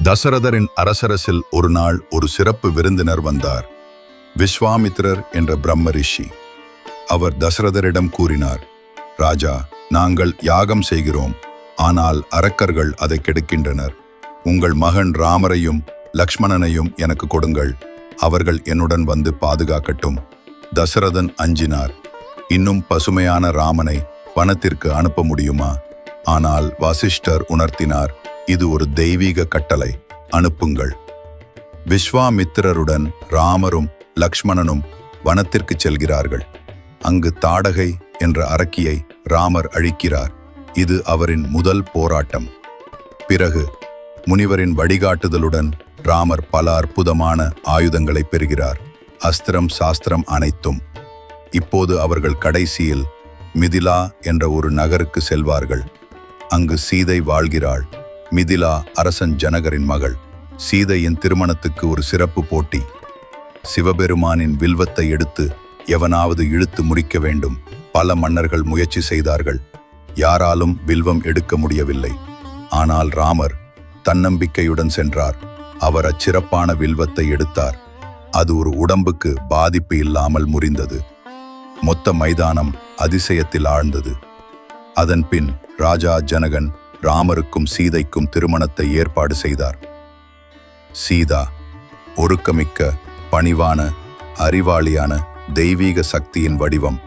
தசரதரின் அரசரசில் ஒரு நாள் ஒரு சிறப்பு விருந்தினர் வந்தார். விஸ்வாமித்திரர் என்ற பிரம்ம ரிஷி. அவர் தசரதரிடம் கூறினார், ராஜா, நாங்கள் யாகம் செய்கிறோம், ஆனால் அரக்கர்கள் அதை கெடுக்கின்றனர். உங்கள் மகன் ராமரையும் லக்ஷ்மணனையும் எனக்கு கொடுங்கள், அவர்கள் என்னுடன் வந்து பாதுகாக்கட்டும். தசரதன் அஞ்சினார். இன்னும் பசுமையான ராமனை வனத்திற்கு அனுப்ப முடியுமா? ஆனால் வசிஷ்டர் உணர்த்தினார், இது ஒரு தெய்வீக கட்டளை, அனுப்புங்கள். விஸ்வாமித்திரருடன் ராமரும் லக்ஷ்மணனும் வனத்திற்கு செல்கிறார்கள். அங்கு தாடகை என்ற அரக்கியை ராமர் அழிக்கிறார். இது அவரின் முதல் போராட்டம். பிறகு முனிவரின் வழிகாட்டுதலுடன் ராமர் பல அற்புதமான ஆயுதங்களை பெறுகிறார். அஸ்திரம் சாஸ்திரம் அனைத்தும். இப்போது அவர்கள் கடைசியில் மிதிலா என்ற ஒரு நகருக்கு செல்வார்கள். அங்கு சீதை வாழ்கிறாள். மிதிலா அரசன் ஜனகரின் மகள். சீதையின் திருமணத்துக்கு ஒரு சிறப்பு போட்டி. சிவபெருமானின் வில்வத்தை எடுத்து எவனாவது இழுத்து முறிக்க வேண்டும். பல மன்னர்கள் முயற்சி செய்தார்கள். யாராலும் வில்வம் எடுக்க முடியவில்லை. ஆனால் ராமர் தன்னம்பிக்கையுடன் சென்றார். அவர் அச்சிறப்பான வில்வத்தை எடுத்தார். அது ஒரு உடம்புக்கு பாதிப்பு இல்லாமல் முறிந்தது. மொத்த மைதானம் அதிசயத்தில் ஆழ்ந்தது. அதன் பின் ராஜா ஜனகன் ராமருக்கும் சீதைக்கும் திருமணத்தை ஏற்பாடு செய்தார். சீதா ஒருக்கமிக்க, பணிவான, அறிவாளியான தெய்வீக சக்தியின் வடிவம்.